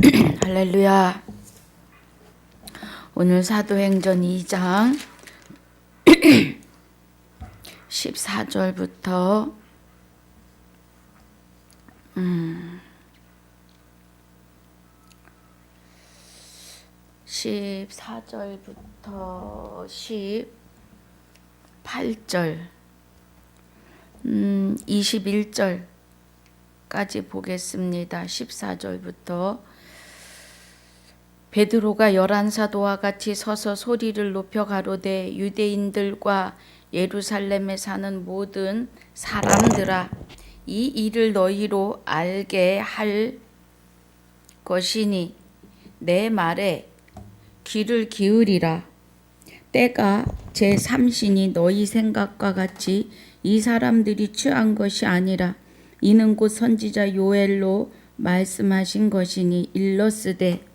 할렐루야. 오늘 사도행전 2장 14절부터 14절부터 18절 21절까지 보겠습니다. 14절부터 베드로가 11사도와 같이 서서 소리를 높여 가로되 유대인들과 예루살렘에 사는 모든 사람들아, 이 일을 너희로 알게 할 것이니 내 말에 귀를 기울이라. 때가 제3신이 너희 생각과 같이 이 사람들이 취한 것이 아니라 이는 곧 선지자 요엘로 말씀하신 것이니 일러스되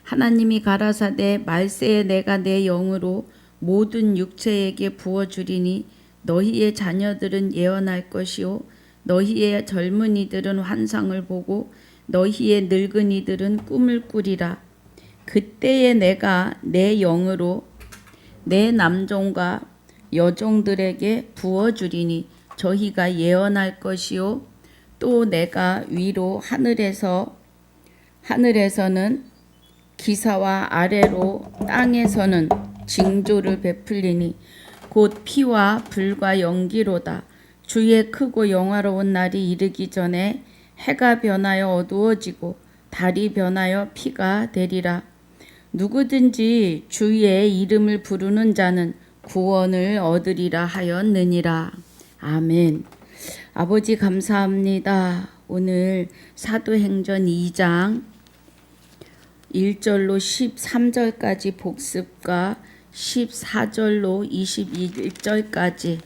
하나님이 가라사대 말세에 내가 내 영으로 모든 육체에게 부어주리니 너희의 자녀들은 예언할 것이요 너희의 젊은이들은 환상을 보고 너희의 늙은이들은 꿈을 꾸리라. 그때에 내가 내 영으로 내 남종과 여종들에게 부어주리니 저희가 예언할 것이요 또 내가 위로 하늘에서는 기사와 아래로 땅에서는 징조를 베풀리니 곧 피와 불과 연기로다. 주의 크고 영화로운 날이 이르기 전에 해가 변하여 어두워지고 달이 변하여 피가 되리라. 누구든지 주의 이름을 부르는 자는 구원을 얻으리라 하였느니라. 아멘. 아버지 감사합니다. 오늘 사도행전 2장 1절로 13절까지 복습과 14절로 21절까지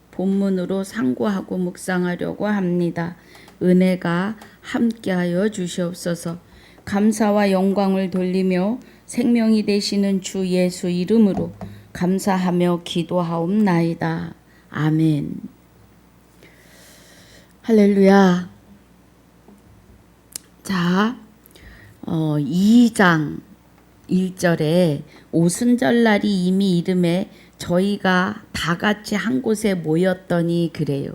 본문으로 상고하고 묵상하려고 합니다. 은혜가 함께하여 주시옵소서. 감사와 영광을 돌리며 생명이 되시는 주 예수 이름으로 감사하며 기도하옵나이다. 아멘. 할렐루야. 자, 2장 1절에 오순절날이 이미 이름에 저희가 다 같이 한 곳에 모였더니 그래요.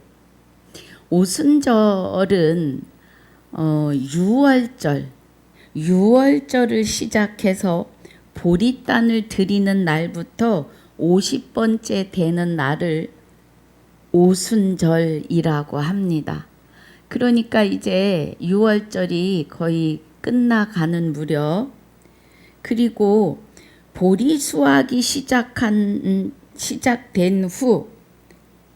오순절은 6월절을 시작해서 보리단을 드리는 날부터 50번째 되는 날을 오순절이라고 합니다. 그러니까 이제 6월절이 거의 끝나가는 무렵, 그리고 보리 수확이 시작된 후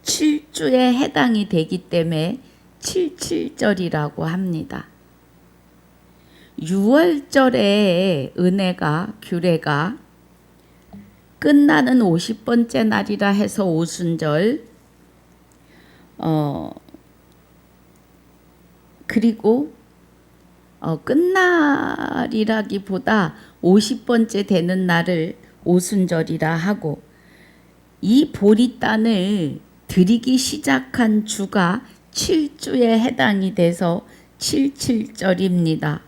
7주에 해당이 되기 때문에 77절이라고 합니다. 6월절의 은혜가 규례가 끝나는 50번째 날이라 해서 오순절, 그리고 끝날이라기보다 50번째 되는 날을 오순절이라 하고, 이 보리단을 드리기 시작한 주가 7주에 해당이 돼서 77절입니다.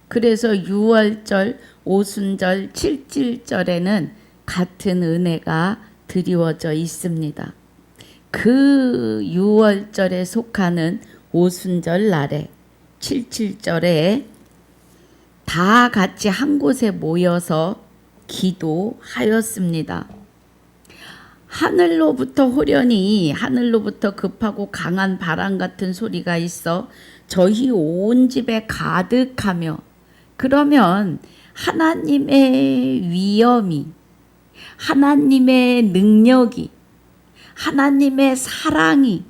그래서 6월절, 오순절, 77절에는 같은 은혜가 드리워져 있습니다. 그 6월절에 속하는 오순절 날에 77절에 다 같이 한 곳에 모여서 기도하였습니다. 하늘로부터 급하고 강한 바람 같은 소리가 있어 저희 온 집에 가득하며, 그러면 하나님의 위엄이, 하나님의 능력이, 하나님의 사랑이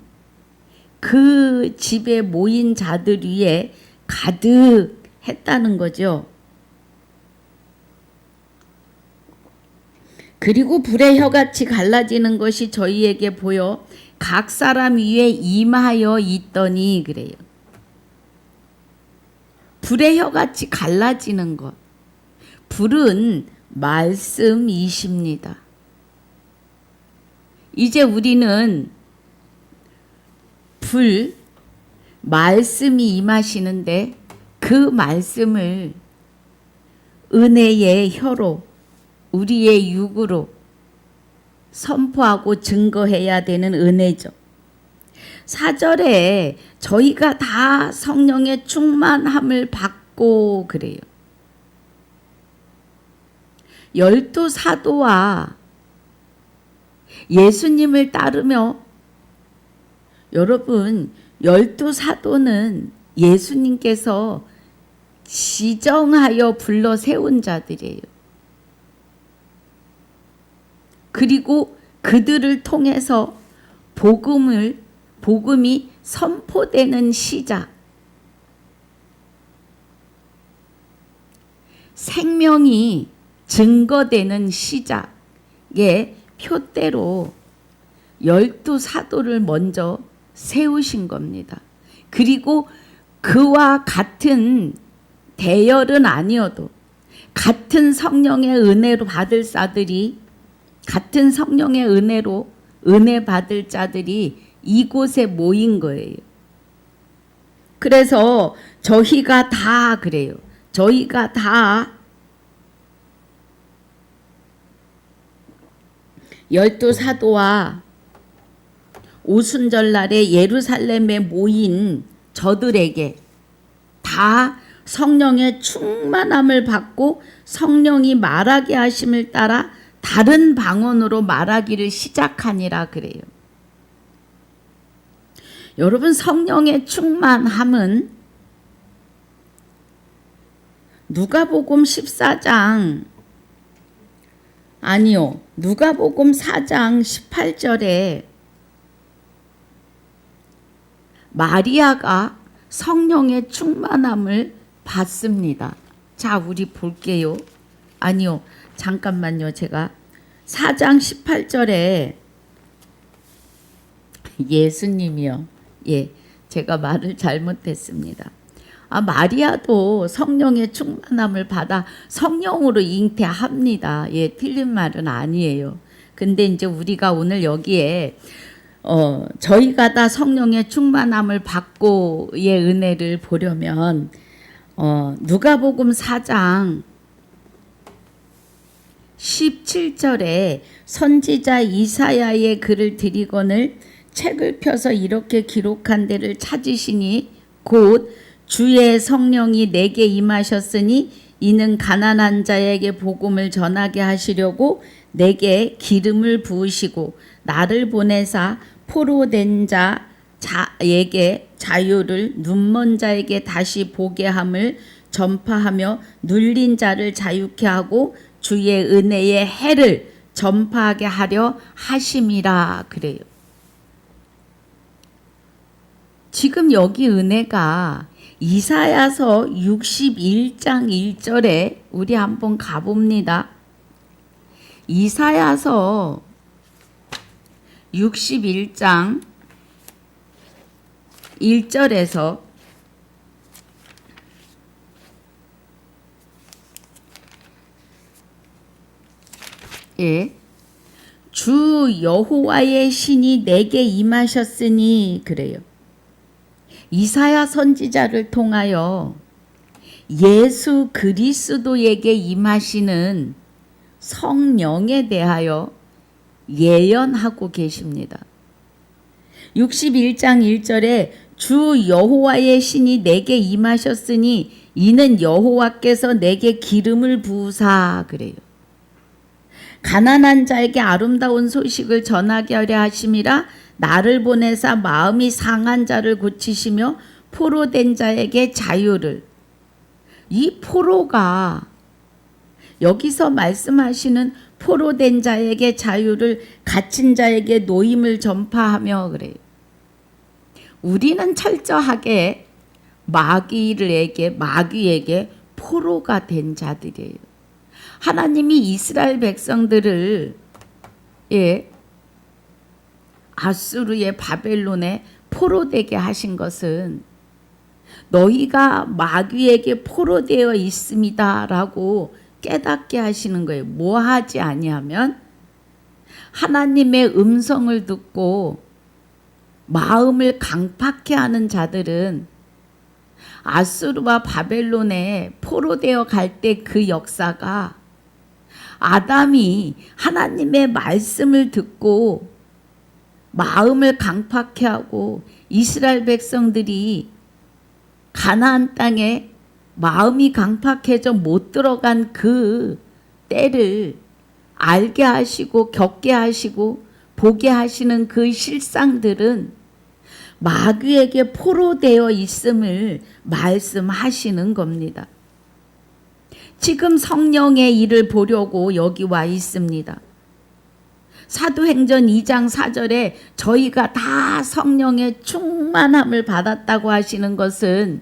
그 집에 모인 자들 위에 가득했다는 거죠. 그리고 불의 혀같이 갈라지는 것이 저희에게 보여 각 사람 위에 임하여 있더니 그래요. 불의 혀같이 갈라지는 것. 불은 말씀이십니다. 이제 우리는 말씀이 임하시는데 그 말씀을 은혜의 혀로 우리의 육으로 선포하고 증거해야 되는 은혜죠. 4절에 저희가 다 성령의 충만함을 받고 그래요. 12 사도와 예수님을 따르며 여러분 12 사도는 예수님께서 지정하여 불러 세운 자들이에요. 그리고 그들을 통해서 복음이 선포되는 시작, 생명이 증거되는 시작의 표대로 12 사도를 먼저 세우신 겁니다. 그리고 그와 같은 대열은 아니어도 같은 성령의 은혜로 받을 자들이, 같은 성령의 은혜로 은혜 받을 자들이 이곳에 모인 거예요. 그래서 저희가 다 그래요. 저희가 다 12 사도와 오순절날에 예루살렘에 모인 저들에게 다 성령의 충만함을 받고 성령이 말하게 하심을 따라 다른 방언으로 말하기를 시작하니라 그래요. 여러분, 성령의 충만함은 누가복음 14장 아니요, 누가복음 4장 18절에 마리아가 성령의 충만함을 받습니다. 자, 우리 볼게요. 아니요, 잠깐만요. 제가 4장 18절에 예수님이요. 예, 제가 말을 잘못했습니다. 마리아도 성령의 충만함을 받아 성령으로 잉태합니다. 예, 틀린 말은 아니에요. 근데 이제 우리가 오늘 여기에 저희가 다 성령의 충만함을 받고의 은혜를 보려면 누가복음 4장 17절에 선지자 이사야의 글을 드리거늘 책을 펴서 이렇게 기록한 데를 찾으시니 곧 주의 성령이 내게 임하셨으니 이는 가난한 자에게 복음을 전하게 하시려고 내게 기름을 부으시고 나를 보내사 포로된 자에게 자유를, 눈먼 자에게 다시 보게 함을 전파하며 눌린 자를 자유케 하고 주의 은혜의 해를 전파하게 하려 하심이라 그래요. 지금 여기 은혜가 이사야서 61장 1절에 우리 한번 가봅니다. 이사야서 61장 1절에서 주 여호와의 신이 내게 임하셨으니 그래요. 이사야 선지자를 통하여 예수 그리스도에게 임하시는 성령에 대하여 예언하고 계십니다. 61장 1절에 주 여호와의 신이 내게 임하셨으니 이는 여호와께서 내게 기름을 부으사 그래요. 가난한 자에게 아름다운 소식을 전하게 하려 하심이라 나를 보내사 마음이 상한 자를 고치시며 포로된 자에게 자유를. 이 포로가 여기서 말씀하시는 포로된 자에게 자유를, 갇힌 자에게 노임을 전파하며 그래요. 우리는 철저하게 마귀에게 포로가 된 자들이에요. 하나님이 이스라엘 백성들을 아수르의 바벨론에 포로되게 하신 것은 너희가 마귀에게 포로되어 있습니다 라고 깨닫게 하시는 거예요. 뭐 하지 아니하면 하나님의 음성을 듣고 마음을 강팍해 하는 자들은 아수르와 바벨론에 포로되어 갈 때 그 역사가 아담이 하나님의 말씀을 듣고 마음을 강팍해 하고 이스라엘 백성들이 가나안 땅에 마음이 강팍해져 못 들어간 그 때를 알게 하시고 겪게 하시고 보게 하시는 그 실상들은 마귀에게 포로되어 있음을 말씀하시는 겁니다. 지금 성령의 일을 보려고 여기 와 있습니다. 사도행전 2장 4절에 저희가 다 성령의 충만함을 받았다고 하시는 것은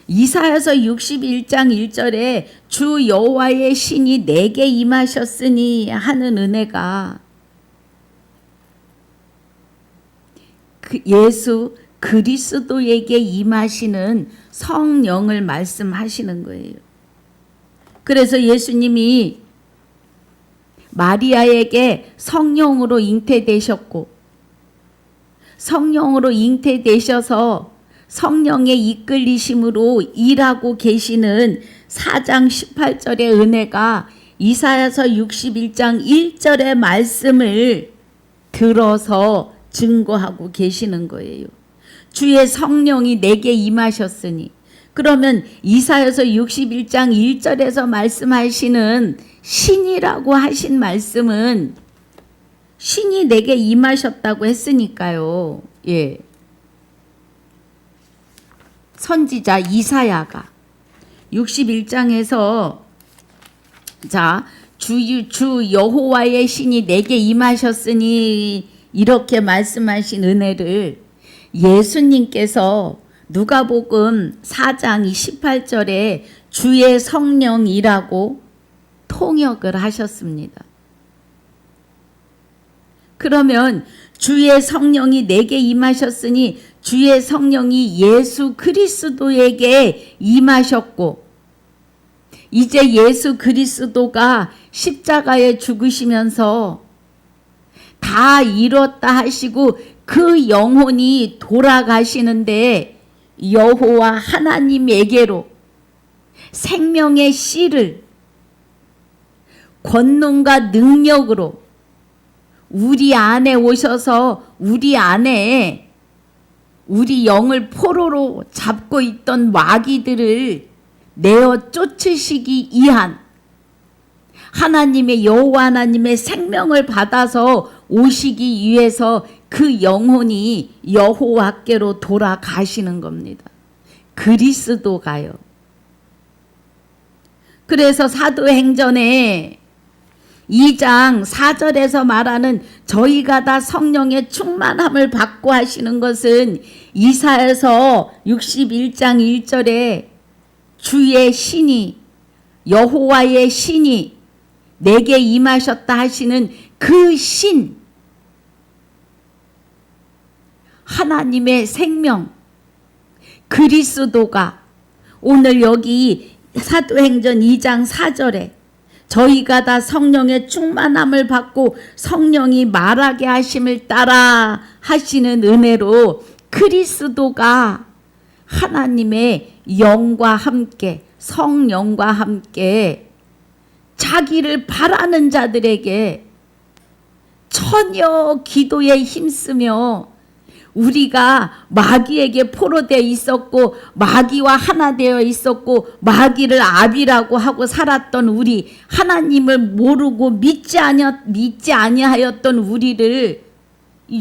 이사야서 61장 1절에 주 여호와의 신이 내게 임하셨으니 하는 은혜가 예수 그리스도에게 임하시는 성령을 말씀하시는 거예요. 그래서 예수님이 마리아에게 성령으로 잉태되셨고 성령으로 잉태되셔서 성령의 이끌리심으로 일하고 계시는 4장 18절의 은혜가 이사야서 61장 1절의 말씀을 들어서 증거하고 계시는 거예요. 주의 성령이 내게 임하셨으니, 그러면 이사야서 61장 1절에서 말씀하시는 신이라고 하신 말씀은 신이 내게 임하셨다고 했으니까요. 예. 선지자 이사야가 61장에서 주 여호와의 신이 내게 임하셨으니 이렇게 말씀하신 은혜를 예수님께서 누가복음 4장 28절에 주의 성령이라고 통역을 하셨습니다. 그러면 주의 성령이 내게 임하셨으니 주의 성령이 예수 그리스도에게 임하셨고, 이제 예수 그리스도가 십자가에 죽으시면서 다 이뤘다 하시고 그 영혼이 돌아가시는데 여호와 하나님에게로 생명의 씨를 권능과 능력으로 우리 안에 오셔서 우리 안에 우리 영을 포로로 잡고 있던 마귀들을 내어 쫓으시기 위한 하나님의 여호와 하나님의 생명을 받아서 오시기 위해서 그 영혼이 여호와께로 돌아가시는 겁니다. 그리스도가요. 그래서 사도행전에 2장 4절에서 말하는 저희가 다 성령의 충만함을 받고 하시는 것은 이사야서 61장 1절에 주의 신이 여호와의 신이 내게 임하셨다 하시는 그 신, 하나님의 생명 그리스도가 오늘 여기 사도행전 2장 4절에 저희가 다 성령의 충만함을 받고 성령이 말하게 하심을 따라 하시는 은혜로 그리스도가 하나님의 영과 함께 성령과 함께 자기를 바라는 자들에게 전혀 기도에 힘쓰며 우리가 마귀에게 포로되어 있었고 마귀와 하나 되어 있었고 마귀를 아비라고 하고 살았던 우리, 하나님을 모르고 믿지 아니하였던 우리를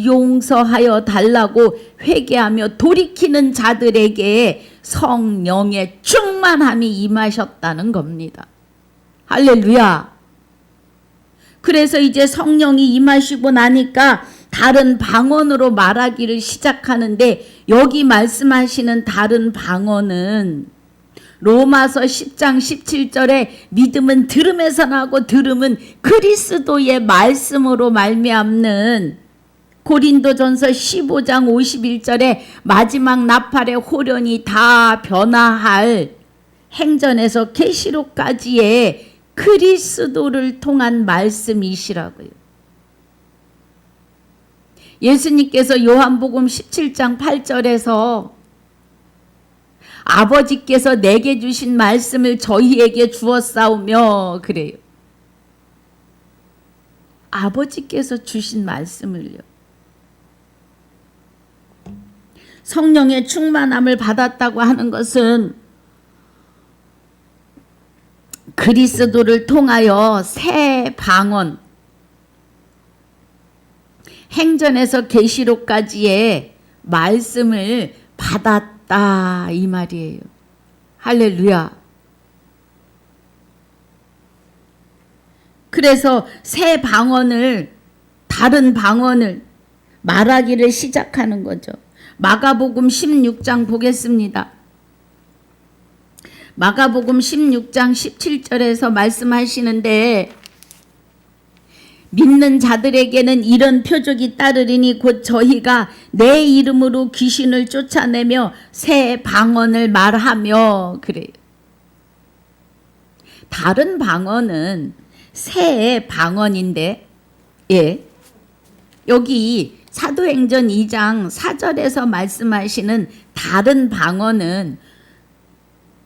용서하여 달라고 회개하며 돌이키는 자들에게 성령의 충만함이 임하셨다는 겁니다. 할렐루야. 그래서 이제 성령이 임하시고 나니까 다른 방언으로 말하기를 시작하는데, 여기 말씀하시는 다른 방언은 로마서 10장 17절에 믿음은 들음에서 나고 들음은 그리스도의 말씀으로 말미암는, 고린도전서 15장 51절에 마지막 나팔의 호련이 다 변화할 행전에서 계시록까지의 그리스도를 통한 말씀이시라고요. 예수님께서 요한복음 17장 8절에서 아버지께서 내게 주신 말씀을 저희에게 주었사오며 그래요. 아버지께서 주신 말씀을요. 성령의 충만함을 받았다고 하는 것은 그리스도를 통하여 새 방언, 행전에서 계시록까지의 말씀을 받았다 이 말이에요. 할렐루야. 그래서 새 방언을, 다른 방언을 말하기를 시작하는 거죠. 마가복음 16장 보겠습니다. 마가복음 16장 17절에서 말씀하시는데, 믿는 자들에게는 이런 표적이 따르리니 곧 저희가 내 이름으로 귀신을 쫓아내며 새 방언을 말하며 그래요. 다른 방언은 새 방언인데, 예, 여기 사도행전 2장 4절에서 말씀하시는 다른 방언은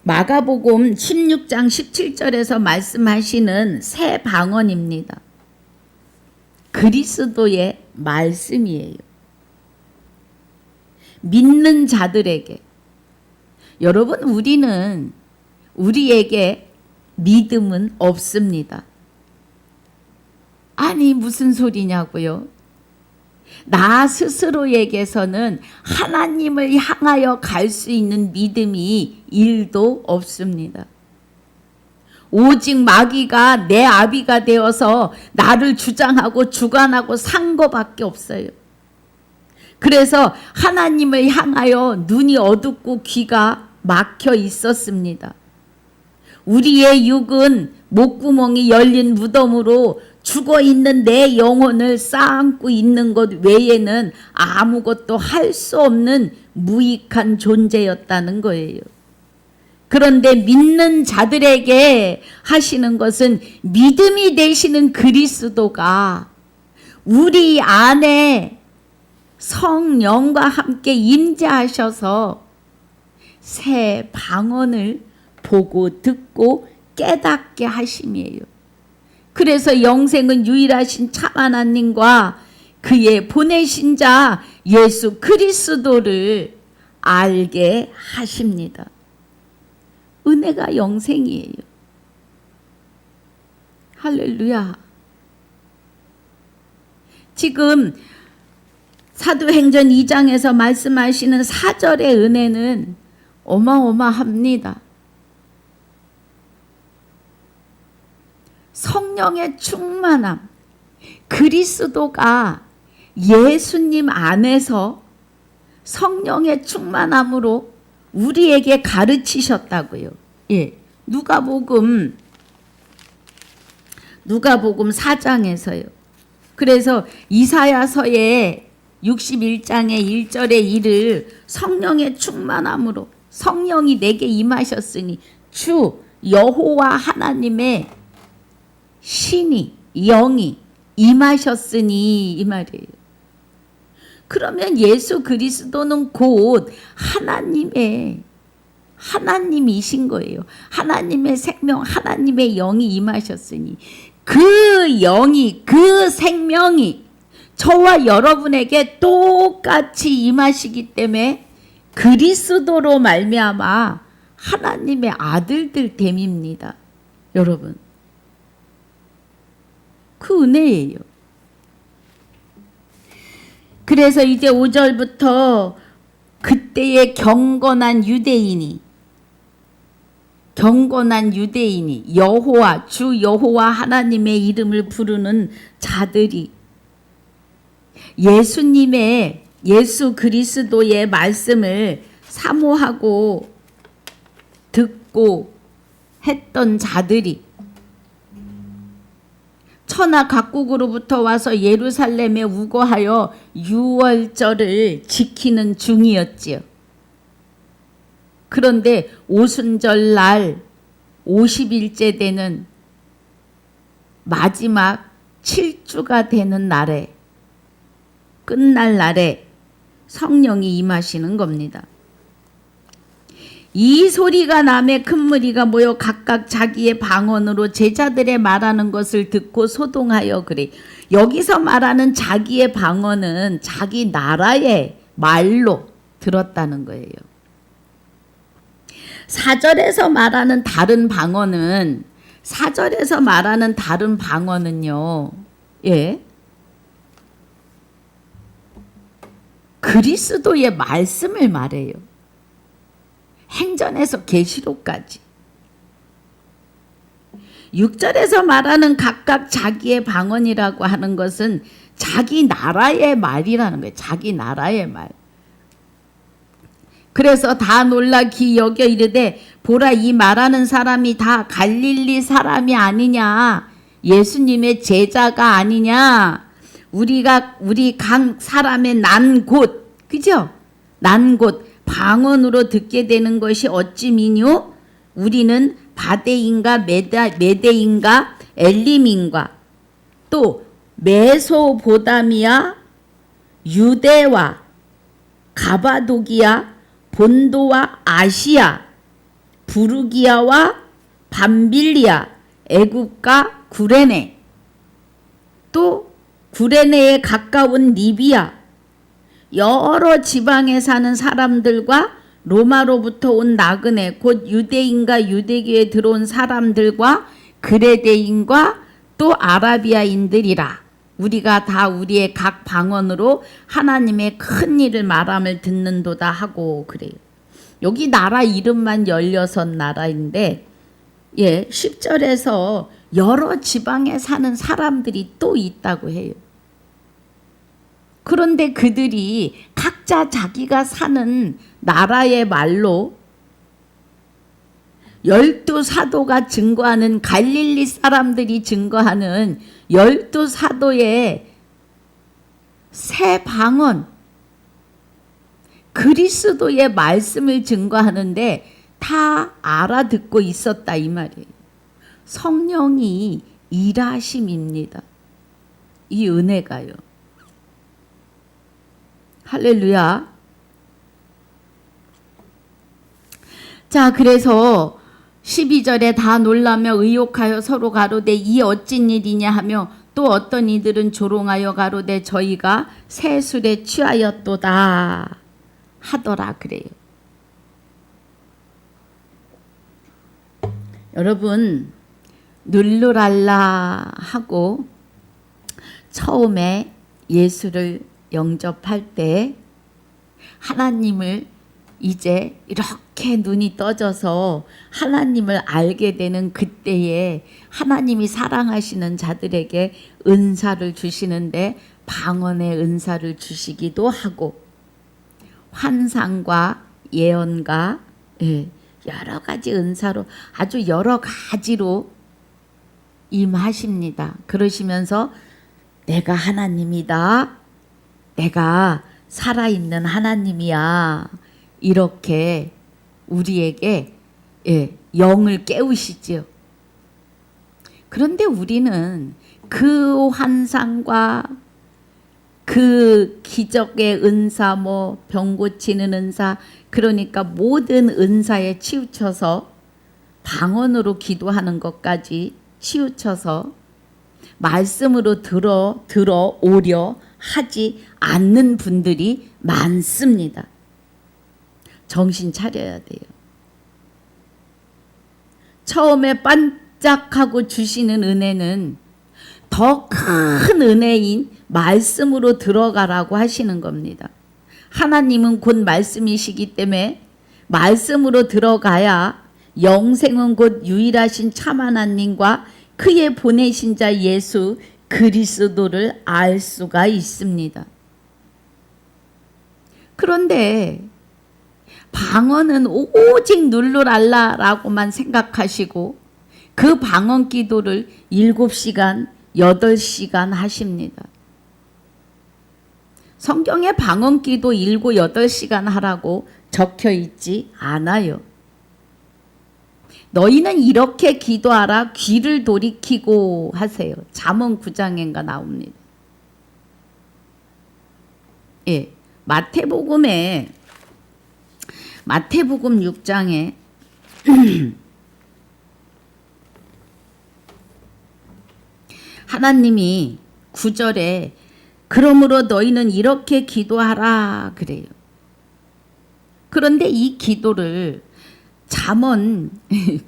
마가복음 16장 17절에서 말씀하시는 새 방언입니다. 그리스도의 말씀이에요. 믿는 자들에게. 여러분, 우리에게 믿음은 없습니다. 아니, 무슨 소리냐고요? 나 스스로에게서는 하나님을 향하여 갈 수 있는 믿음이 1도 없습니다. 오직 마귀가 내 아비가 되어서 나를 주장하고 주관하고 산 것밖에 없어요. 그래서 하나님을 향하여 눈이 어둡고 귀가 막혀 있었습니다. 우리의 육은 목구멍이 열린 무덤으로 죽어있는 내 영혼을 쌓고 있는 것 외에는 아무것도 할 수 없는 무익한 존재였다는 거예요. 그런데 믿는 자들에게 하시는 것은 믿음이 되시는 그리스도가 우리 안에 성령과 함께 임재하셔서 새 방언을 보고 듣고 깨닫게 하심이에요. 그래서 영생은 유일하신 참 하나님과 그의 보내신 자 예수 그리스도를 알게 하십니다. 은혜가 영생이에요. 할렐루야. 지금 사도행전 2장에서 말씀하시는 4절의 은혜는 어마어마합니다. 성령의 충만함, 그리스도가 예수님 안에서 성령의 충만함으로 우리에게 가르치셨다고요. 예, 누가복음 4장에서요. 그래서 이사야서의 61장의 1절의 일을 성령의 충만함으로 성령이 내게 임하셨으니 주 여호와 하나님의 신이 영이 임하셨으니 이 말이에요. 그러면 예수 그리스도는 곧 하나님이신 거예요. 하나님의 생명, 하나님의 영이 임하셨으니 그 영이, 그 생명이 저와 여러분에게 똑같이 임하시기 때문에 그리스도로 말미암아 하나님의 아들들 됨입니다. 여러분, 그 은혜예요. 그래서 이제 5절부터 그때의 경건한 유대인이 여호와 주 여호와 하나님의 이름을 부르는 자들이 예수 그리스도의 말씀을 사모하고 듣고 했던 자들이 천하 각국으로부터 와서 예루살렘에 우거하여 유월절을 지키는 중이었지요. 그런데 오순절 날 50일째 되는 마지막 7주가 되는 날에, 끝날 날에 성령이 임하시는 겁니다. 이 소리가 남에 큰 무리가 모여 각각 자기의 방언으로 제자들의 말하는 것을 듣고 소동하여 그래. 여기서 말하는 자기의 방언은 자기 나라의 말로 들었다는 거예요. 4절에서 말하는 다른 방언은요. 예. 그리스도의 말씀을 말해요. 행전에서 계시록까지. 6절에서 말하는 각각 자기의 방언이라고 하는 것은 자기 나라의 말이라는 거예요. 자기 나라의 말. 그래서 다 놀라 귀 여겨 이르되 보라 이 말하는 사람이 다 갈릴리 사람이 아니냐, 예수님의 제자가 아니냐, 우리 각 사람의 난 곳, 그죠? 난 곳 방언으로 듣게 되는 것이 어찌 미뇨? 우리는 바데인가 메데인가 엘림인가 또 메소보다미아 유대와 가바도기아 본도와 아시아 부르기아와 밤빌리아 애굽과 구레네 또 구레네에 가까운 리비아 여러 지방에 사는 사람들과 로마로부터 온 나그네 곧 유대인과 유대교에 들어온 사람들과 그레데인과 또 아라비아인들이라. 우리가 다 우리의 각 방언으로 하나님의 큰 일을 말함을 듣는도다 하고 그래요. 여기 나라 이름만 16나라인데 10절에서 여러 지방에 사는 사람들이 또 있다고 해요. 그런데 그들이 각자 자기가 사는 나라의 말로 12사도가 증거하는 갈릴리 사람들이 증거하는 12사도의 새 방언 그리스도의 말씀을 증거하는데 다 알아듣고 있었다 이 말이에요. 성령이 일하심입니다. 이 은혜가요. 할렐루야. 자, 그래서 12절에 다 놀라며 의욕하여 서로 가로되 이 어찐 일이냐 하며 또 어떤 이들은 조롱하여 가로되 저희가 새 술에 취하였도다 하더라 그래요. 여러분 눌루랄라 하고 처음에 예수를 영접할 때 하나님을 이제 이렇게 눈이 떠져서 하나님을 알게 되는 그때에 하나님이 사랑하시는 자들에게 은사를 주시는데 방언의 은사를 주시기도 하고 환상과 예언과 여러 가지 은사로 아주 여러 가지로 임하십니다. 그러시면서 내가 하나님이다. 내가 살아있는 하나님이야. 이렇게 우리에게 영을 깨우시죠. 그런데 우리는 그 환상과 그 기적의 은사, 병 고치는 은사, 그러니까 모든 은사에 치우쳐서 방언으로 기도하는 것까지 치우쳐서 말씀으로 들어오려 하지 않는 분들이 많습니다. 정신 차려야 돼요. 처음에 반짝하고 주시는 은혜는 더 큰 은혜인 말씀으로 들어가라고 하시는 겁니다. 하나님은 곧 말씀이시기 때문에 말씀으로 들어가야 영생은 곧 유일하신 참 하나님과 그의 보내신 자 예수 그리스도를 알 수가 있습니다. 그런데 방언은 오직 눌루랄라라고만 생각하시고 그 방언 기도를 7시간, 8시간 하십니다. 성경에 방언 기도 7, 8시간 하라고 적혀 있지 않아요. 너희는 이렇게 기도하라 귀를 돌이키고 하세요. 잠언 9장인가 나옵니다. 마태복음 6장에 하나님이 9절에 그러므로 너희는 이렇게 기도하라 그래요. 그런데 이 기도를 잠언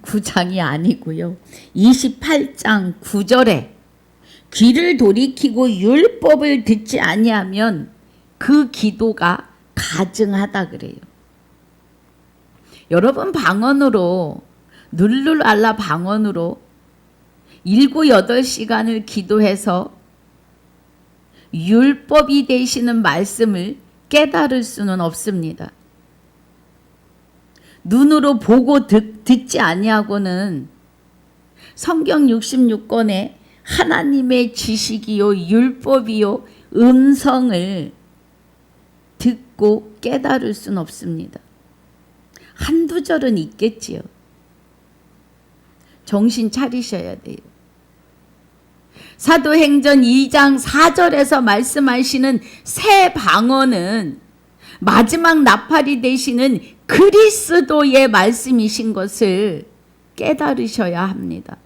9장이 아니고요. 28장 9절에 귀를 돌이키고 율법을 듣지 아니하면 그 기도가 가증하다 그래요. 여러분 방언으로 눌룰알라 방언으로 7, 8시간을 기도해서 율법이 되시는 말씀을 깨달을 수는 없습니다. 눈으로 보고 듣지 아니하고는 성경 66권에 하나님의 지식이요 율법이요 음성을 듣고 깨달을 수는 없습니다. 한두 절은 있겠지요. 정신 차리셔야 돼요. 사도행전 2장 4절에서 말씀하시는 새 방언은 마지막 나팔이 되시는 그리스도의 말씀이신 것을 깨달으셔야 합니다.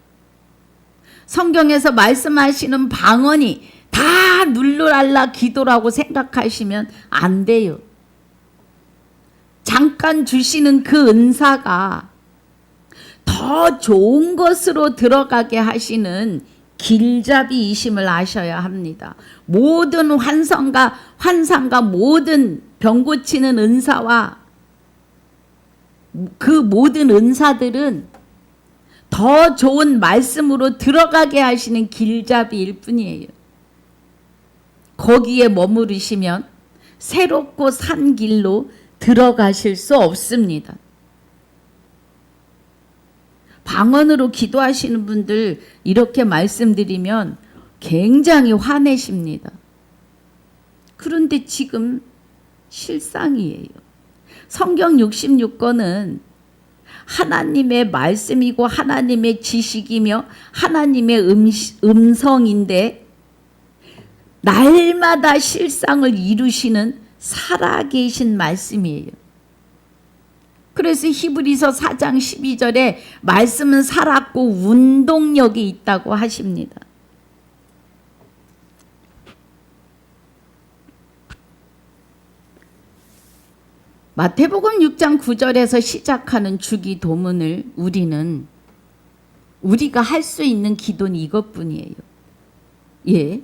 성경에서 말씀하시는 방언이 다 눌룰알라 기도라고 생각하시면 안 돼요. 잠깐 주시는 그 은사가 더 좋은 것으로 들어가게 하시는 길잡이이심을 아셔야 합니다. 모든 환상과 모든 병 고치는 은사와 그 모든 은사들은 더 좋은 말씀으로 들어가게 하시는 길잡이일 뿐이에요. 거기에 머무르시면 새롭고 산 길로 들어가실 수 없습니다. 방언으로 기도하시는 분들 이렇게 말씀드리면 굉장히 화내십니다. 그런데 지금 실상이에요. 성경 66권은 하나님의 말씀이고 하나님의 지식이며 하나님의 음성인데 날마다 실상을 이루시는 살아계신 말씀이에요. 그래서 히브리서 4장 12절에 말씀은 살았고 운동력이 있다고 하십니다. 마태복음 6장 9절에서 시작하는 주기도문을 우리가 할 수 있는 기도는 이것뿐이에요. 예,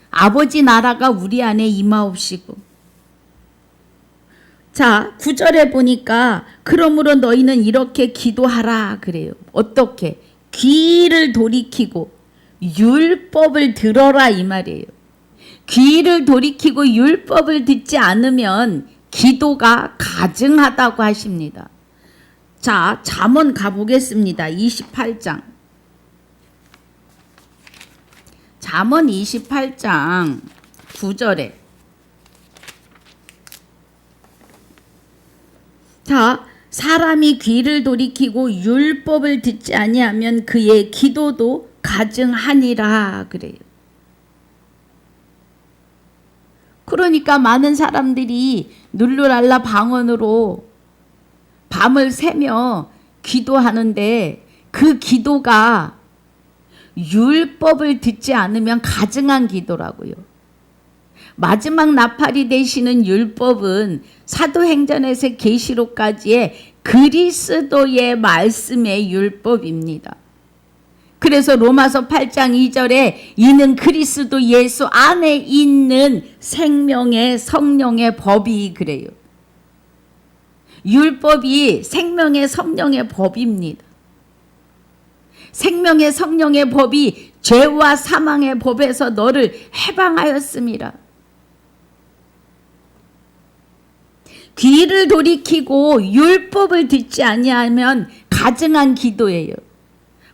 아버지 나라가 우리 안에 임하옵시고. 자, 9절에 보니까 그러므로 너희는 이렇게 기도하라 그래요. 어떻게? 귀를 돌이키고 율법을 들어라 이 말이에요. 귀를 돌이키고 율법을 듣지 않으면 기도가 가증하다고 하십니다. 자, 잠언 가보겠습니다. 28장. 잠언 28장 9절에 자, 사람이 귀를 돌이키고 율법을 듣지 아니하면 그의 기도도 가증하니라 그래요. 그러니까 많은 사람들이 눌룰알라 방언으로 밤을 새며 기도하는데 그 기도가 율법을 듣지 않으면 가증한 기도라고요. 마지막 나팔이 되시는 율법은 사도행전에서 계시록까지의 그리스도의 말씀의 율법입니다. 그래서 로마서 8장 2절에 이는 그리스도 예수 안에 있는 생명의 성령의 법이 그래요. 율법이 생명의 성령의 법입니다. 생명의 성령의 법이 죄와 사망의 법에서 너를 해방하였습니다. 귀를 돌이키고 율법을 듣지 아니하면 가증한 기도예요.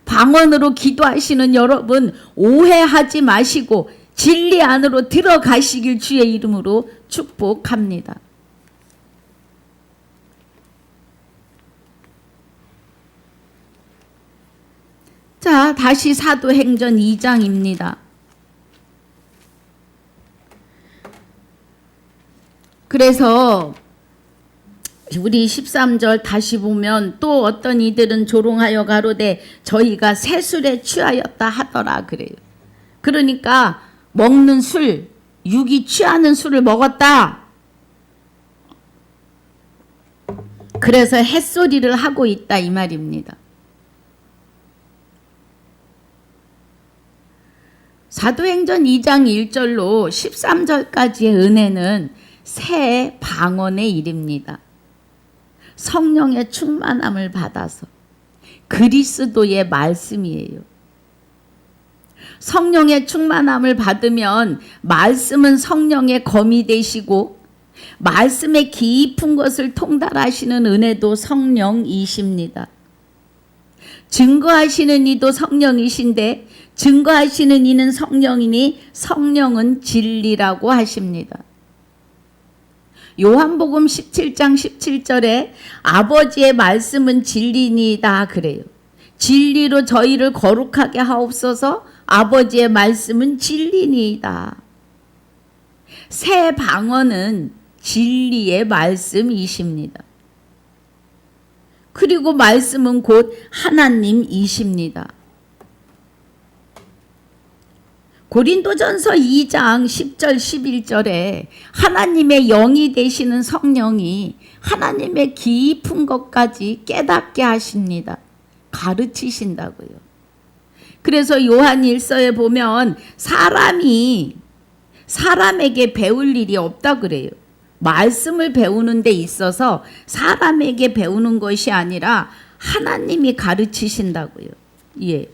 방언으로 기도하시는 여러분 오해하지 마시고 진리 안으로 들어가시길 주의 이름으로 축복합니다. 자, 다시 사도행전 2장입니다. 그래서 우리 13절 다시 보면 또 어떤 이들은 조롱하여 가로되 저희가 새술에 취하였다 하더라 그래요. 그러니까 먹는 술, 육이 취하는 술을 먹었다. 그래서 햇소리를 하고 있다 이 말입니다. 사도행전 2장 1절로 13절까지의 은혜는 새 방언의 일입니다. 성령의 충만함을 받아서 그리스도의 말씀이에요. 성령의 충만함을 받으면 말씀은 성령의 검이 되시고 말씀의 깊은 것을 통달하시는 은혜도 성령이십니다. 증거하시는 이도 성령이신데 증거하시는 이는 성령이니 성령은 진리라고 하십니다. 요한복음 17장 17절에 아버지의 말씀은 진리니이다 그래요. 진리로 저희를 거룩하게 하옵소서. 아버지의 말씀은 진리니이다. 새 방언은 진리의 말씀이십니다. 그리고 말씀은 곧 하나님이십니다. 고린도전서 2장 10절 11절에 하나님의 영이 되시는 성령이 하나님의 깊은 것까지 깨닫게 하십니다. 가르치신다고요. 그래서 요한 1서에 보면 사람에게 배울 일이 없다 그래요. 말씀을 배우는 데 있어서 사람에게 배우는 것이 아니라 하나님이 가르치신다고요. 예.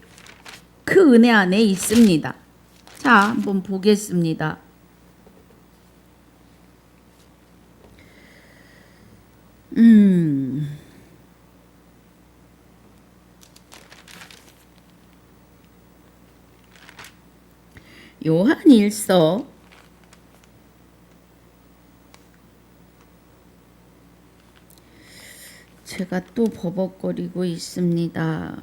그 은혜 안에 있습니다. 자, 한번 보겠습니다. 요한 1서 제가 또 버벅거리고 있습니다.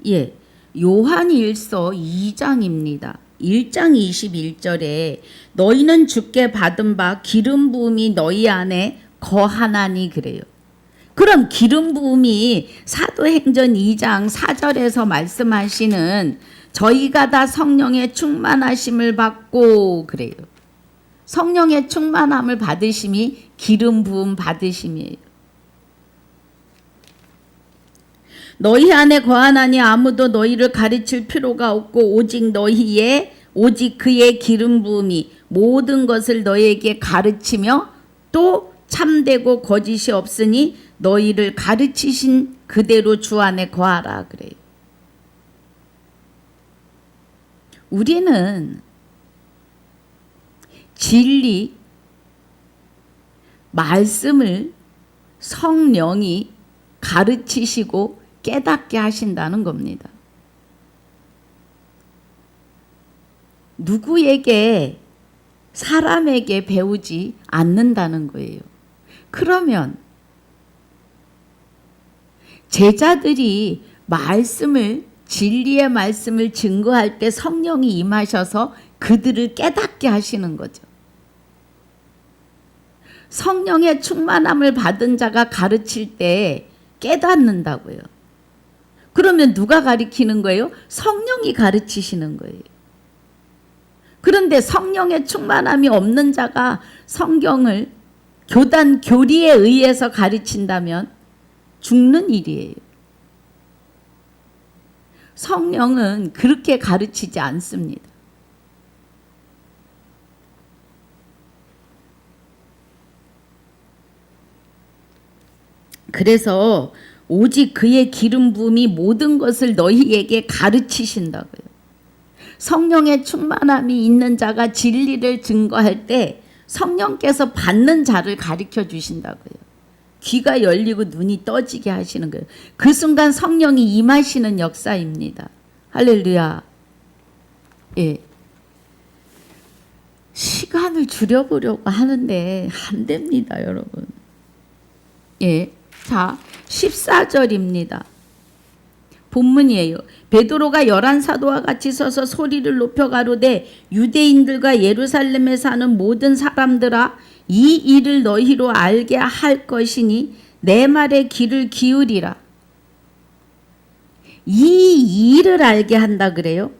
예. 요한 1서 2장입니다. 1장 21절에 너희는 주께 받은 바 기름 부음이 너희 안에 거하나니 그래요. 그럼 기름 부음이 사도행전 2장 4절에서 말씀하시는 저희가 다 성령의 충만하심을 받고 그래요. 성령의 충만함을 받으심이 기름 부음 받으심이에요. 너희 안에 거하나니 아무도 너희를 가르칠 필요가 없고 오직 그의 기름 부음이 모든 것을 너희에게 가르치며 또 참되고 거짓이 없으니 너희를 가르치신 그대로 주 안에 거하라 그래요. 우리는 진리, 말씀을 성령이 가르치시고 깨닫게 하신다는 겁니다. 누구에게 사람에게 배우지 않는다는 거예요. 그러면 제자들이 진리의 말씀을 증거할 때 성령이 임하셔서 그들을 깨닫게 하시는 거죠. 성령의 충만함을 받은 자가 가르칠 때 깨닫는다고요. 그러면 누가 가르치는 거예요? 성령이 가르치시는 거예요. 그런데 성령의 충만함이 없는 자가 성경을 교단 교리에 의해서 가르친다면 죽는 일이에요. 성령은 그렇게 가르치지 않습니다. 그래서 오직 그의 기름 부음이 모든 것을 너희에게 가르치신다고요. 성령의 충만함이 있는 자가 진리를 증거할 때 성령께서 받는 자를 가르쳐 주신다고요. 귀가 열리고 눈이 떠지게 하시는 거예요. 그 순간 성령이 임하시는 역사입니다. 할렐루야. 예. 시간을 줄여보려고 하는데 안 됩니다, 여러분. 예. 자, 14절입니다. 본문이에요. 베드로가 11사도와 같이 서서 소리를 높여 가로되 유대인들과 예루살렘에 사는 모든 사람들아 이 일을 너희로 알게 할 것이니 내 말에 귀를 기울이라. 이 일을 알게 한다 그래요.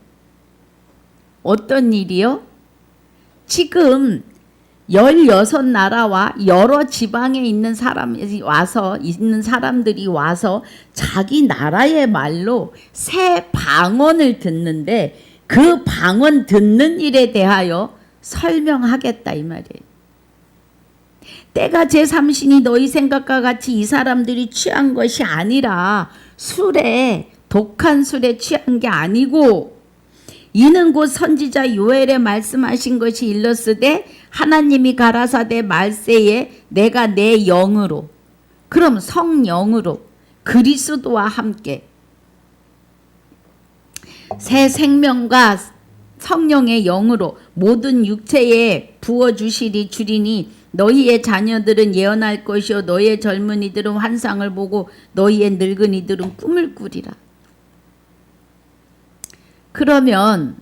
어떤 일이요? 지금 16나라와 여러 지방에 있는 사람들이 와서 자기 나라의 말로 새 방언을 듣는데 그 방언 듣는 일에 대하여 설명하겠다 이 말이에요. 때가 제3신이 너희 생각과 같이 이 사람들이 취한 것이 아니라 독한 술에 취한 게 아니고 이는 곧 선지자 요엘에 말씀하신 것이 일렀으되 하나님이 가라사대 말세에 내가 내 영으로, 그럼 성령으로 그리스도와 함께 새 생명과 성령의 영으로 모든 육체에 부어주시리 주리니 너희의 자녀들은 예언할 것이요 너희의 젊은이들은 환상을 보고 너희의 늙은이들은 꿈을 꾸리라. 그러면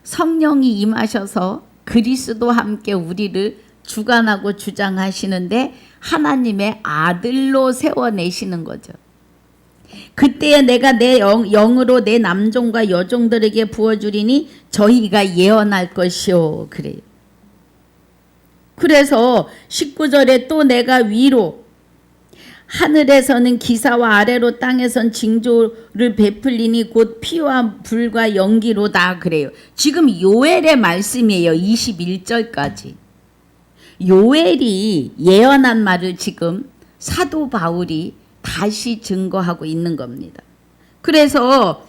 성령이 임하셔서 그리스도와 함께 우리를 주관하고 주장하시는데 하나님의 아들로 세워내시는 거죠. 그때에 내가 내 영으로 내 남종과 여종들에게 부어주리니 저희가 예언할 것이요. 그래요. 그래서 19절에 또 내가 위로 하늘에서는 기사와 아래로 땅에선 징조를 베풀리니 곧 피와 불과 연기로다 그래요. 지금 요엘의 말씀이에요. 21절까지. 요엘이 예언한 말을 지금 사도 바울이 다시 증거하고 있는 겁니다. 그래서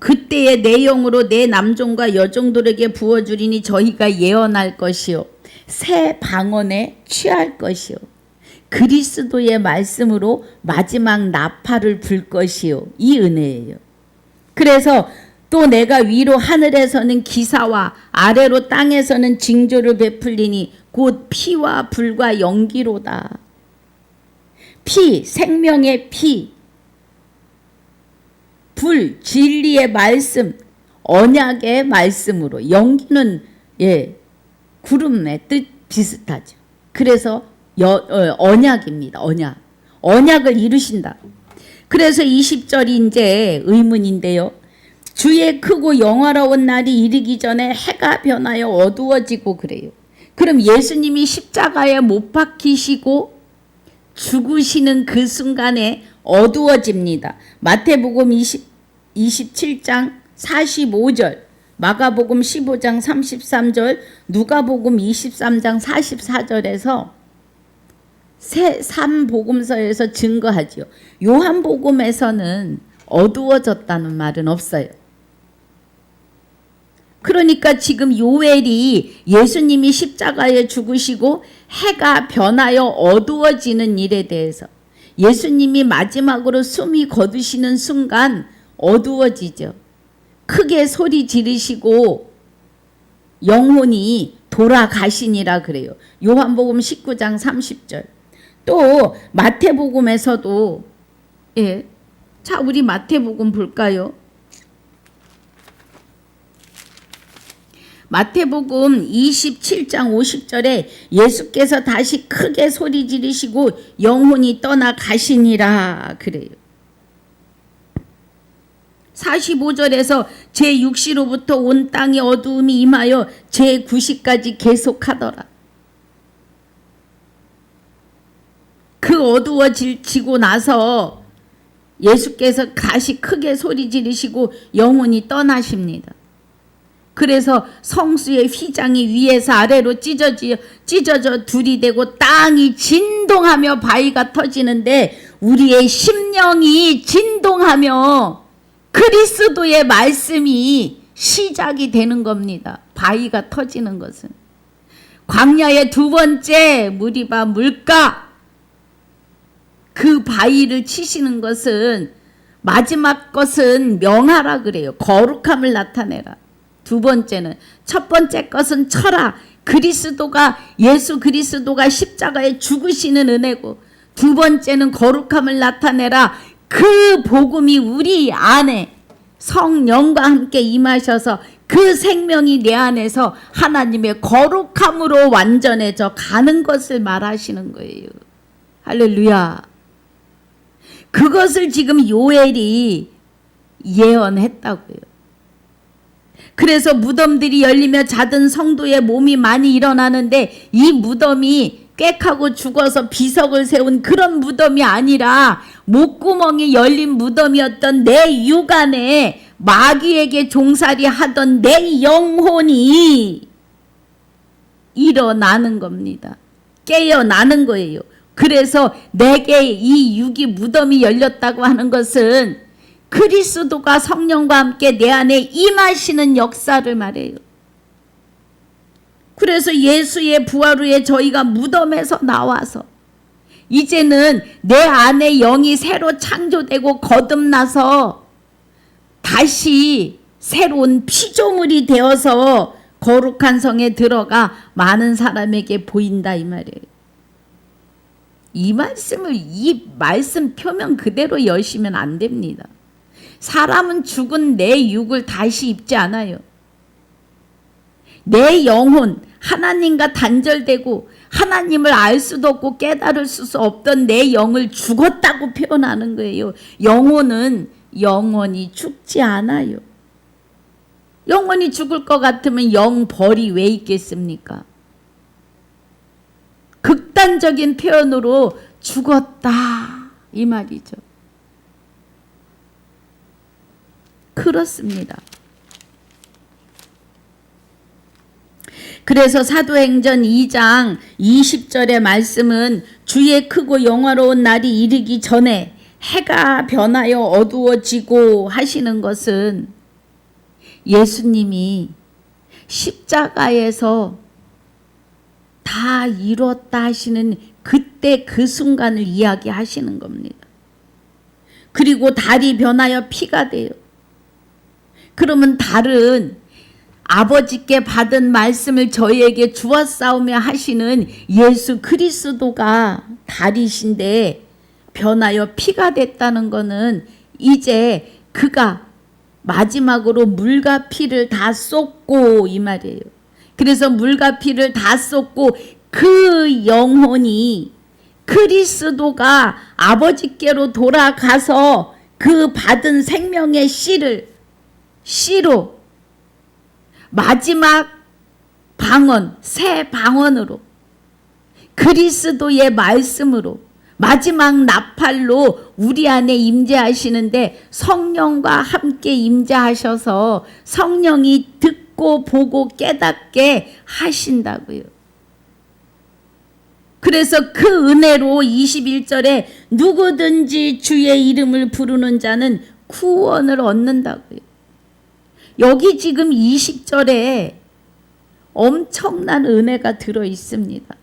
그때의 내 영으로 내 남종과 여종들에게 부어주리니 저희가 예언할 것이요 새 방언에 취할 것이요 그리스도의 말씀으로 마지막 나팔을 불 것이요 이 은혜예요. 그래서 또 내가 위로 하늘에서는 기사와 아래로 땅에서는 징조를 베풀리니 곧 피와 불과 연기로다. 피, 생명의 피, 불, 진리의 말씀, 언약의 말씀으로, 연기는 구름의 뜻 비슷하죠. 그래서 언약입니다. 언약을 이루신다. 그래서 20절이 이제 의문인데요. 주의 크고 영화로운 날이 이르기 전에 해가 변하여 어두워지고 그래요. 그럼 예수님이 십자가에 못 박히시고 죽으시는 그 순간에 어두워집니다. 마태복음 27장 45절, 마가복음 15장 33절, 누가복음 23장 44절에서 세 3복음서에서 증거하지요. 요한복음에서는 어두워졌다는 말은 없어요. 그러니까 지금 요엘이 예수님이 십자가에 죽으시고 해가 변하여 어두워지는 일에 대해서 예수님이 마지막으로 숨이 거두시는 순간 어두워지죠. 크게 소리 지르시고 영혼이 돌아가시니라 그래요. 요한복음 19장 30절. 또 마태복음에서도 자 우리 마태복음 볼까요? 마태복음 27장 50절에 예수께서 다시 크게 소리 지르시고 영혼이 떠나 가시니라 그래요. 45절에서 제6시로부터 온 땅에 어두움이 임하여 제9시까지 계속하더라. 그 어두워지고 나서 예수께서 다시 크게 소리 지르시고 영혼이 떠나십니다. 그래서 성수의 휘장이 위에서 아래로 찢어져 둘이 되고 땅이 진동하며 바위가 터지는데 우리의 심령이 진동하며 그리스도의 말씀이 시작이 되는 겁니다. 바위가 터지는 것은. 광야의 두 번째 무리바 물가 그 바위를 치시는 것은 마지막 것은 명하라 그래요. 거룩함을 나타내라. 두 번째는 첫 번째 것은 쳐라. 예수 그리스도가 십자가에 죽으시는 은혜고 두 번째는 거룩함을 나타내라. 그 복음이 우리 안에 성령과 함께 임하셔서 그 생명이 내 안에서 하나님의 거룩함으로 완전해져 가는 것을 말하시는 거예요. 할렐루야. 그것을 지금 요엘이 예언했다고요. 그래서 무덤들이 열리며 자든 성도의 몸이 많이 일어나는데 이 무덤이 꽥하고 죽어서 비석을 세운 그런 무덤이 아니라 목구멍이 열린 무덤이었던 내 육안에 마귀에게 종살이 하던 내 영혼이 일어나는 겁니다. 깨어나는 거예요. 그래서 내게 이 육이 무덤이 열렸다고 하는 것은 그리스도가 성령과 함께 내 안에 임하시는 역사를 말해요. 그래서 예수의 부활 후에 저희가 무덤에서 나와서 이제는 내 안에 영이 새로 창조되고 거듭나서 다시 새로운 피조물이 되어서 거룩한 성에 들어가 많은 사람에게 보인다 이 말이에요. 이 말씀 표면 그대로 여시면 안 됩니다. 사람은 죽은 내 육을 다시 입지 않아요. 내 영혼, 하나님과 단절되고 하나님을 알 수도 없고 깨달을 수 없던 내 영을 죽었다고 표현하는 거예요. 영혼은 영원히 죽지 않아요. 영원히 죽을 것 같으면 영벌이 왜 있겠습니까? 극단적인 표현으로 죽었다 이 말이죠. 그렇습니다. 그래서 사도행전 2장 20절의 말씀은 주의 크고 영화로운 날이 이르기 전에 해가 변하여 어두워지고 하시는 것은 예수님이 십자가에서 다 이뤘다 하시는 그때 그 순간을 이야기하시는 겁니다. 그리고 달이 변하여 피가 돼요. 그러면 달은 아버지께 받은 말씀을 저희에게 주었사오며 하시는 예수 그리스도가 달이신데 변하여 피가 됐다는 것은 이제 그가 마지막으로 물과 피를 다 쏟고 이 말이에요. 그래서 물과 피를 다 쏟고 그 영혼이 그리스도가 아버지께로 돌아가서 그 받은 생명의 씨로 마지막 방언, 새 방언으로 그리스도의 말씀으로 마지막 나팔로 우리 안에 임재하시는데 성령과 함께 임재하셔서 성령이 듣고 보고 깨닫게 하신다고요. 그래서 그 은혜로 21절에 누구든지 주의 이름을 부르는 자는 구원을 얻는다고요. 여기 지금 20절에 엄청난 은혜가 들어 있습니다.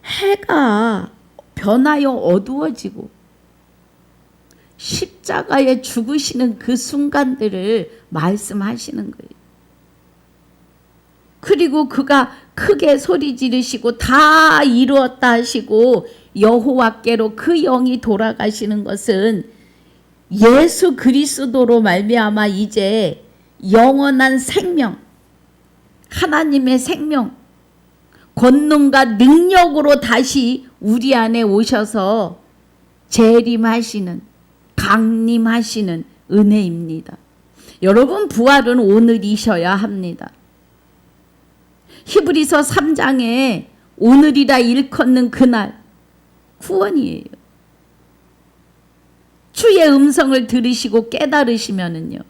해가 변하여 어두워지고 십자가에 죽으시는 그 순간들을 말씀하시는 거예요. 그리고 그가 크게 소리 지르시고 다 이루었다 하시고 여호와께로 그 영이 돌아가시는 것은 예수 그리스도로 말미암아 이제 영원한 생명, 하나님의 생명, 권능과 능력으로 다시 우리 안에 오셔서 재림하시는, 강림하시는 은혜입니다. 여러분, 부활은 오늘이셔야 합니다. 히브리서 3장에 오늘이라 일컫는 그날 구원이에요. 주의 음성을 들으시고 깨달으시면은요.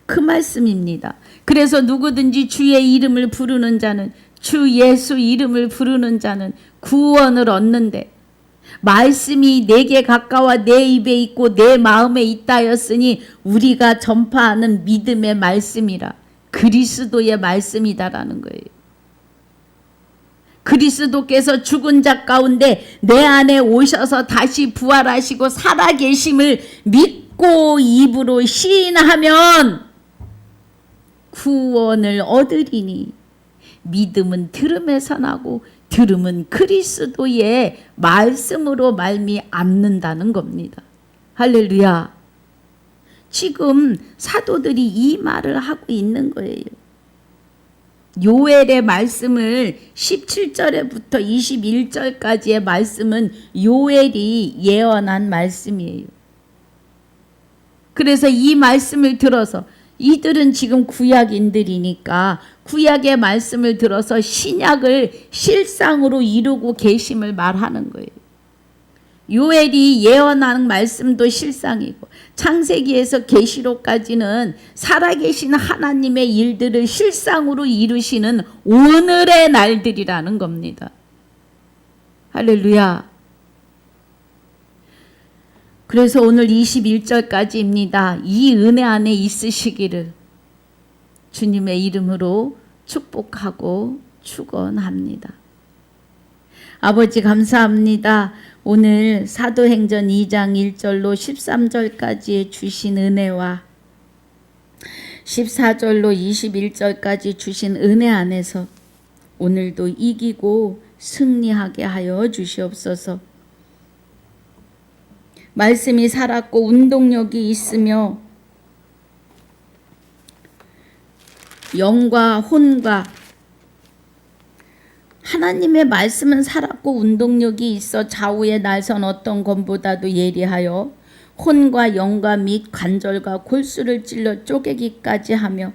그 말씀입니다. 그래서 누구든지 주의 이름을 부르는 자는, 주 예수 이름을 부르는 자는 구원을 얻는데, 말씀이 내게 가까워 내 입에 있고 내 마음에 있다 하였으니 우리가 전파하는 믿음의 말씀이라, 그리스도의 말씀이다라는 거예요. 그리스도께서 죽은 자 가운데 내 안에 오셔서 다시 부활하시고 살아계심을 믿고 입으로 시인하면 구원을 얻으리니 믿음은 들음에서 나고 들음은 그리스도의 말씀으로 말미암는다는 겁니다. 할렐루야. 지금 사도들이 이 말을 하고 있는 거예요. 요엘의 말씀을 17절에부터 21절까지의 말씀은 요엘이 예언한 말씀이에요. 그래서 이 말씀을 들어서 이들은 지금 구약인들이니까 구약의 말씀을 들어서 신약을 실상으로 이루고 계심을 말하는 거예요. 요엘이 예언하는 말씀도 실상이고 창세기에서 계시록까지는 살아계신 하나님의 일들을 실상으로 이루시는 오늘의 날들이라는 겁니다. 할렐루야. 그래서 오늘 21절까지입니다. 이 은혜 안에 있으시기를 주님의 이름으로 축복하고 축원합니다. 아버지 감사합니다. 오늘 사도행전 2장 1절로 13절까지 주신 은혜와 14절로 21절까지 주신 은혜 안에서 오늘도 이기고 승리하게 하여 주시옵소서. 말씀이 살았고 운동력이 있으며 영과 혼과 하나님의 말씀은 살았고 운동력이 있어 좌우의 날선 어떤 검보다도 예리하여 혼과 영과 및 관절과 골수를 찔러 쪼개기까지 하며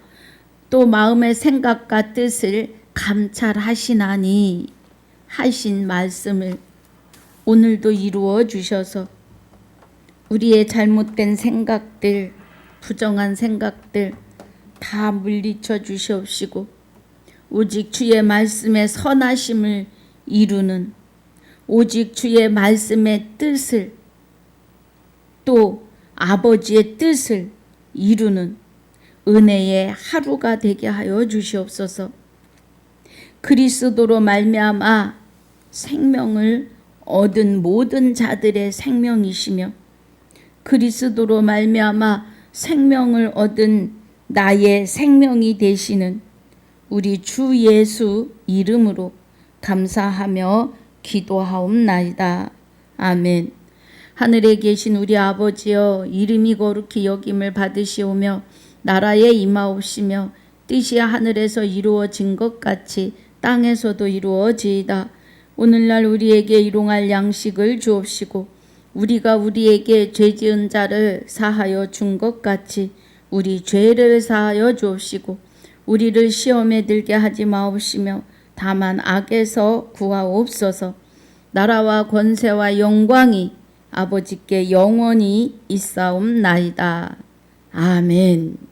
또 마음의 생각과 뜻을 감찰하시나니 하신 말씀을 오늘도 이루어 주셔서 우리의 잘못된 생각들, 부정한 생각들 다 물리쳐 주시옵시고 오직 주의 말씀의 선하심을 이루는 오직 주의 말씀의 뜻을 또 아버지의 뜻을 이루는 은혜의 하루가 되게 하여 주시옵소서. 그리스도로 말미암아 생명을 얻은 모든 자들의 생명이시며 그리스도로 말미암아 생명을 얻은 나의 생명이 되시는 우리 주 예수 이름으로 감사하며 기도하옵나이다. 아멘. 하늘에 계신 우리 아버지여 이름이 거룩히 여김을 받으시오며 나라에 임하옵시며 뜻이 하늘에서 이루어진 것 같이 땅에서도 이루어지이다. 오늘날 우리에게 일용할 양식을 주옵시고 우리가 우리에게 죄지은 자를 사하여 준 것 같이 우리 죄를 사하여 주옵시고 우리를 시험에 들게 하지 마옵시며 다만 악에서 구하옵소서. 나라와 권세와 영광이 아버지께 영원히 있사옵나이다. 아멘.